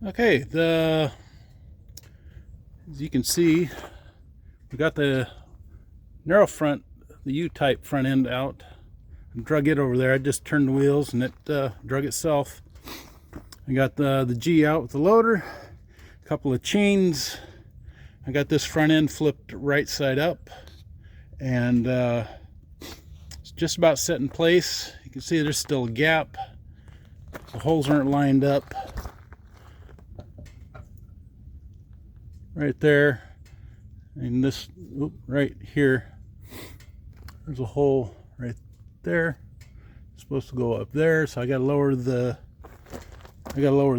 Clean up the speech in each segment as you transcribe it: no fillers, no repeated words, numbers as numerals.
Okay, as you can see, we got the narrow front, the U-type front end out. I drug it over there. I just turned the wheels and it drug itself. I got the G out with the loader, a couple of chains. I got this front end flipped right side up, and it's just about set in place. You can see there's still a gap. The holes aren't lined up. Right there, and this right here, there's a hole right there. It's supposed to go up there, so I got to lower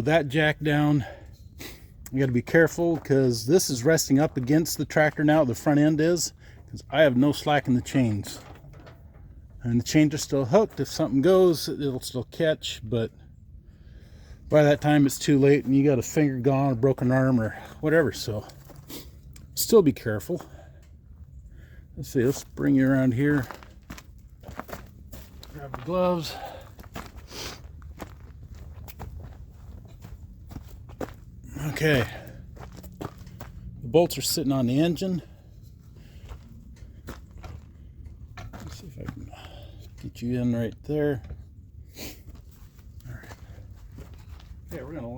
that jack down. I got to be careful because this is resting up against the tractor now. The front end is, because I have no slack in the chains, and the chains are still hooked. If something goes, it'll still catch, but by that time it's too late and you got a finger gone, a broken arm, or whatever. So still be careful. Let's see, let's bring you around here. Grab the gloves. Okay, the bolts are sitting on the engine. Let's see if I can get you in right there. All right. Okay, we're gonna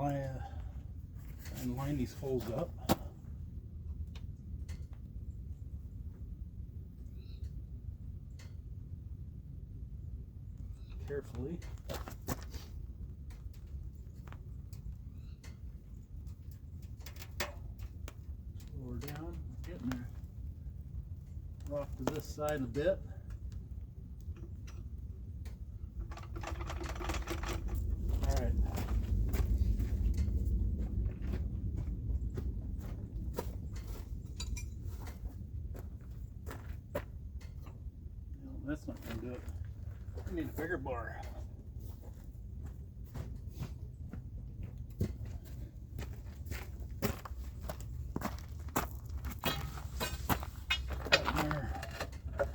line these holes up. Carefully. Lower down, getting there. Off to this side a bit. All right. No, that's not going to do it. I need a bigger bar.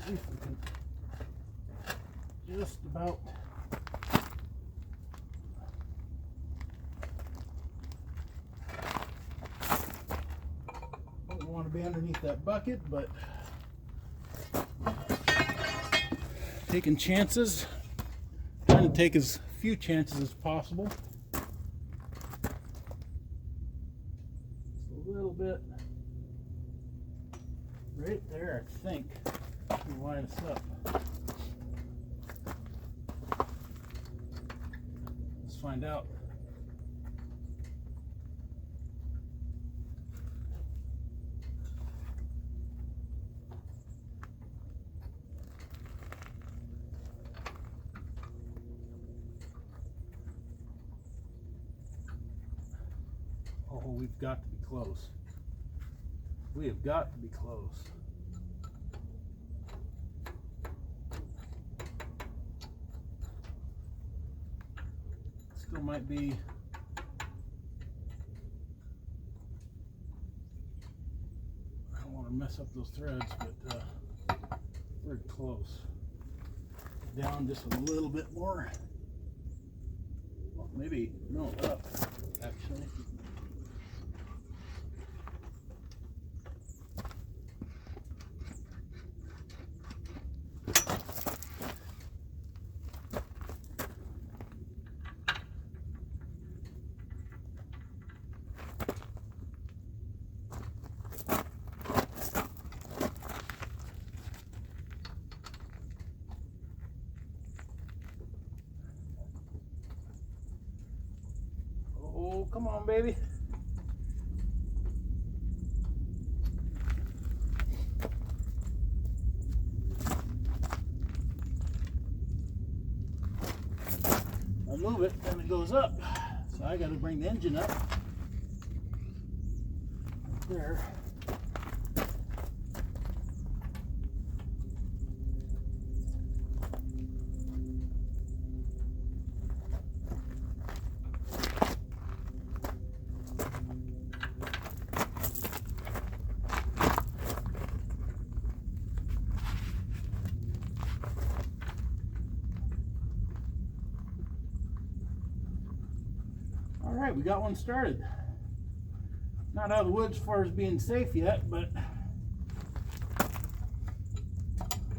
See if we can just about don't want to be underneath that bucket, but taking chances, trying to take as few chances as possible. Just a little bit right there, I think. Line us up. Let's find out. Oh, we've got to be close. We have got to be close. Still might be I don't want to mess up those threads, but we're close. Down just a little bit more. Well, maybe no, up actually. Oh, come on, baby. I move it, then it goes up. So I got to bring the engine up. Right there. Alright, we got one started. Not out of the woods as far as being safe yet, but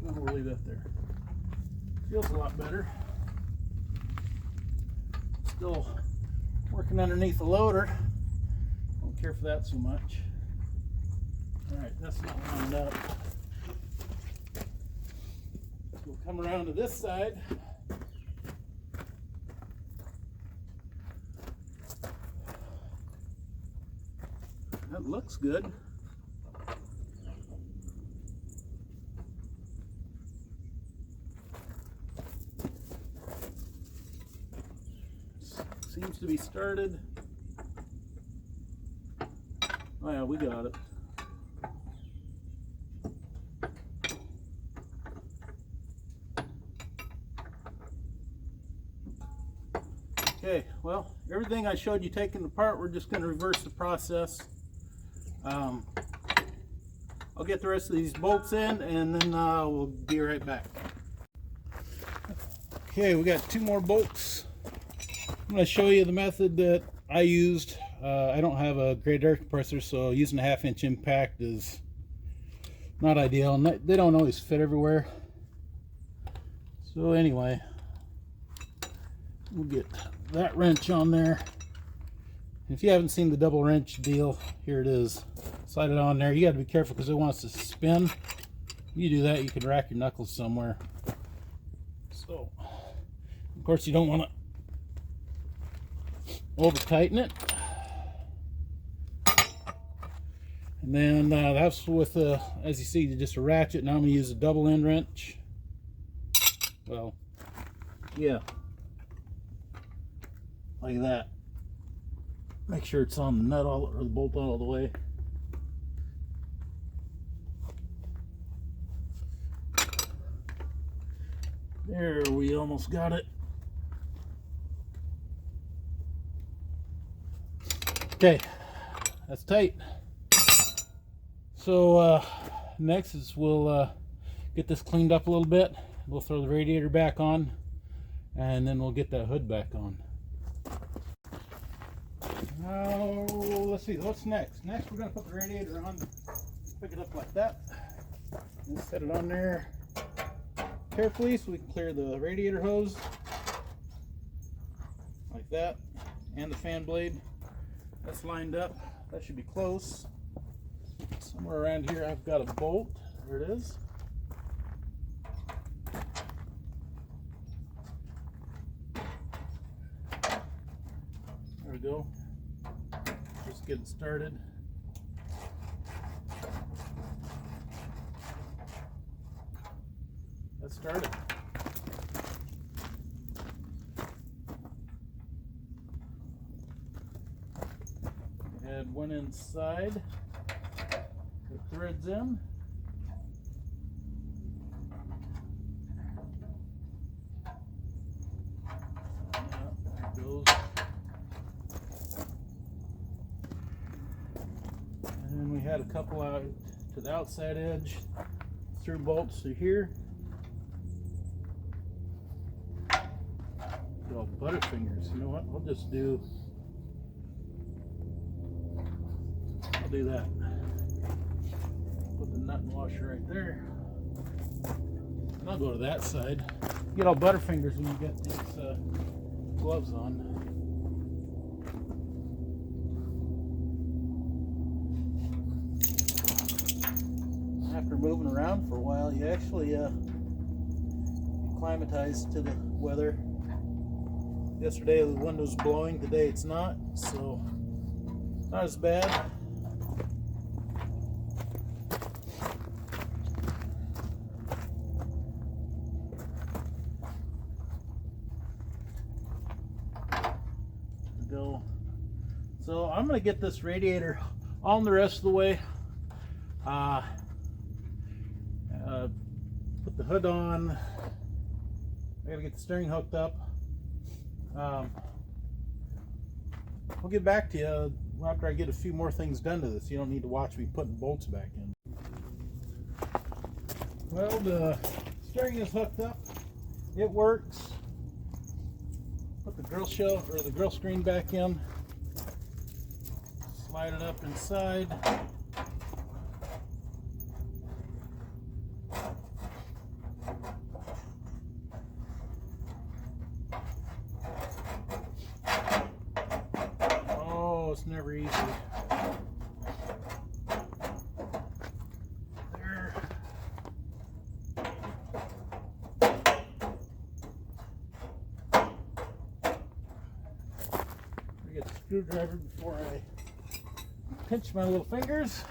we'll leave that there. Feels a lot better. Still working underneath the loader. Don't care for that so much. Alright, that's not lined up. We'll come around to this side. That looks good. Seems to be started. Oh yeah, we got it. Okay, well, everything I showed you taking apart, we're just going to reverse the process. I'll get the rest of these bolts in and then we'll be right back. Okay, we got 2 more bolts. I'm going to show you the method that I used. I don't have a great air compressor, so using a 1/2-inch impact is not ideal, and they don't always fit everywhere. So anyway, we'll get that wrench on there. If you haven't seen the double wrench deal, here it is. Slide it on there. You got to be careful because it wants to spin. You do that, you could rack your knuckles somewhere. So, of course, you don't want to over tighten it. And then that's with as you see, just a ratchet. Now I'm going to use a double end wrench. Well, yeah, like that. Make sure it's on the nut or the bolt all the way. There, we almost got it. Okay, that's tight. So next is we'll get this cleaned up a little bit. We'll throw the radiator back on, and then we'll get that hood back on. Now, let's see, what's next? Next, we're going to put the radiator on, pick it up like that, and set it on there carefully so we can clear the radiator hose, like that, and the fan blade. That's lined up. That should be close. Somewhere around here I've got a bolt. There it is. There we go. Just getting started. Let's start it. Add one inside. Put threads in. There it goes. And we had a couple out to the outside edge, through bolts through here. Get all butterfingers. You know what? I'll do that. Put the nut and washer right there. And I'll go to that side. Get all butterfingers when you get these gloves on. After moving around for a while, you actually acclimatize to the weather. Yesterday the wind was blowing, today it's not, so not as bad. Go. So I'm going to get this radiator on the rest of the way. Put the hood on. I got to get the steering hooked up. I'll get back to you after I get a few more things done to this. You don't need to watch me putting bolts back in. Well, the steering is hooked up. It works. Put the grill shelf or the grill screen back in. slide it up inside. Oh, it's never easy. There. I get the screwdriver before I pinch my little fingers.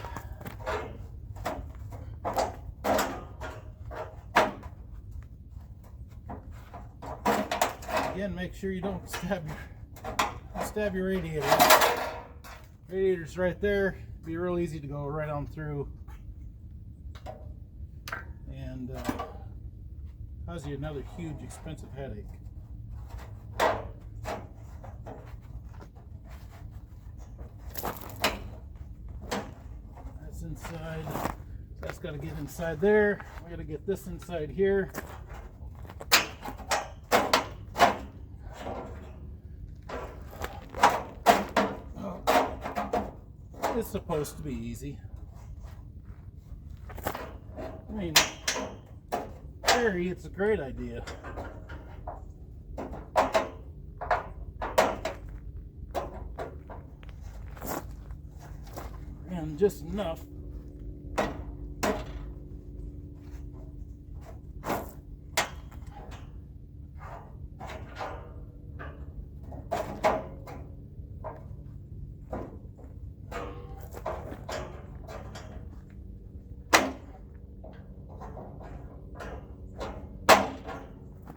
Again, make sure you don't stab your radiator. Radiator's right there. It'd be real easy to go right on through and cause you another huge expensive headache. That's inside. That's got to get inside there. We got to get this inside here. It's supposed to be easy. I mean, theory, it's a great idea. And just enough.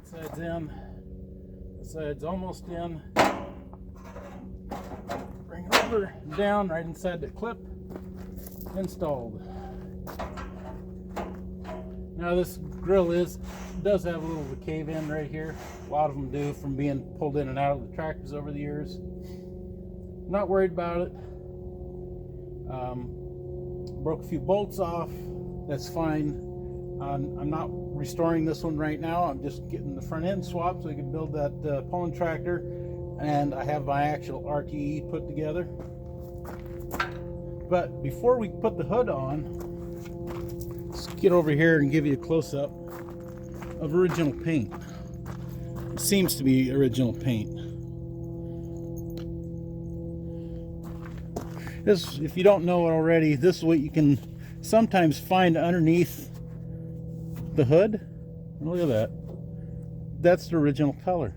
Side's in, the side's almost in. Bring it over, down, right inside the clip, installed. Now this grill does have a little of a cave in right here. A lot of them do from being pulled in and out of the tractors over the years. Not worried about it. Broke a few bolts off, that's fine. I'm not restoring this one right now. I'm just getting the front end swapped so I can build that pulling tractor, and I have my actual RTE put together. But before we put the hood on, let's get over here and give you a close-up of original paint. It seems to be original paint. This, if you don't know it already, this is what you can sometimes find underneath the hood. Look at that. That's the original color.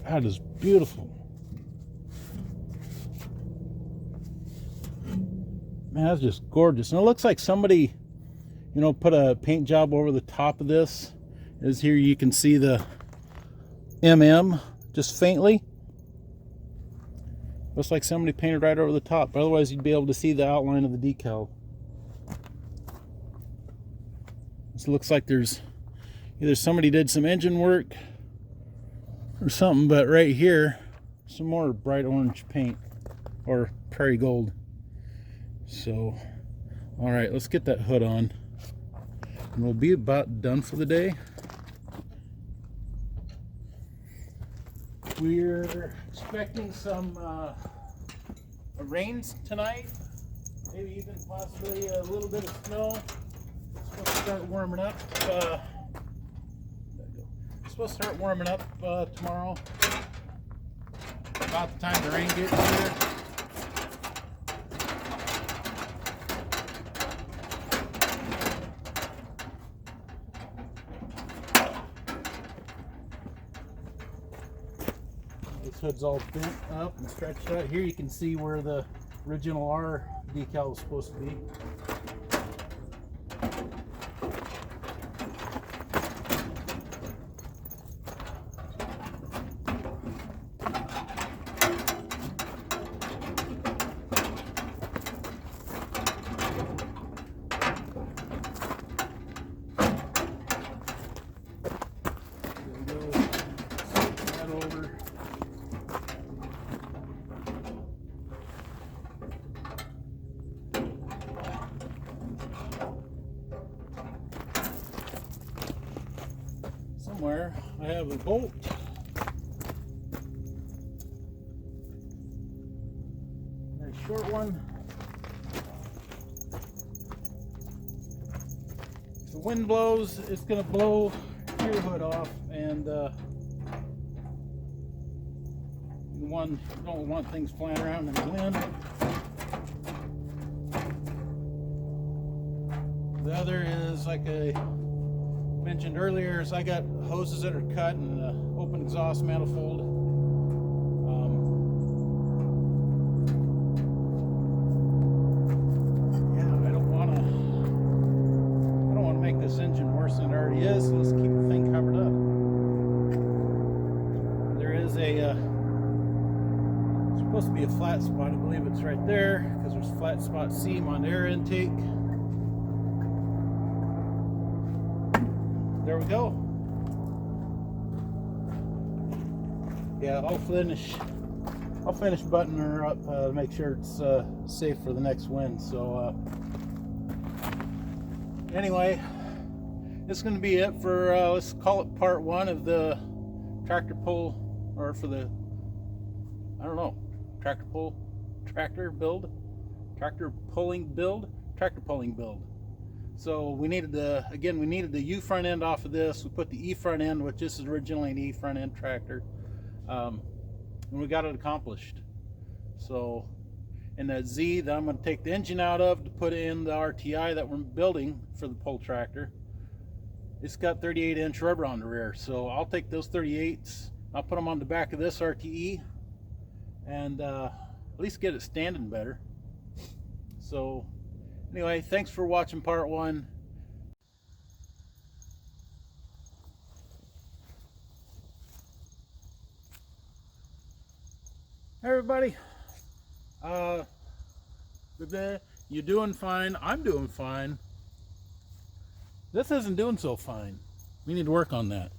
That is beautiful. Man, that's just gorgeous. And it looks like somebody, you know, put a paint job over the top of this. As here you can see the MM just faintly. Looks like somebody painted right over the top. But otherwise you'd be able to see the outline of the decal. This looks like there's either somebody did some engine work or something, but right here, some more bright orange paint or prairie gold. So, all right, let's get that hood on. And we'll be about done for the day. We're expecting some rains tonight, maybe even possibly a little bit of snow. It's supposed to start warming up. It's supposed to start warming up tomorrow. About the time the rain gets here. This hood's all bent up and stretched out. Here you can see where the original R decal was supposed to be. Somewhere I have a bolt. There short one. If the wind blows, it's going to blow your hood off, and you don't want things flying around in the wind. The other is, like I mentioned earlier, is I got hoses that are cut and an open exhaust manifold. Yeah, I don't want to make this engine worse than it already is. So let's keep the thing covered up. There is a supposed to be a flat spot. I believe it's right there because there's a flat spot seam on the air intake. There we go. Yeah, I'll finish buttoning her up to make sure it's safe for the next wind. So anyway, this is going to be it for let's call it part one of the tractor pull, or for the, I don't know, tractor pulling build. So we needed the U front end off of this. We put the E front end, which this is originally an E front end tractor, and we got it accomplished. So, and that Z that I'm going to take the engine out of to put in the RTI that we're building for the pull tractor, it's got 38-inch rubber on the rear. So I'll take those 38s, I'll put them on the back of this RTE, and at least get it standing better. So anyway, thanks for watching part one. Hey everybody, you doing fine? I'm doing fine. This isn't doing so fine. We need to work on that.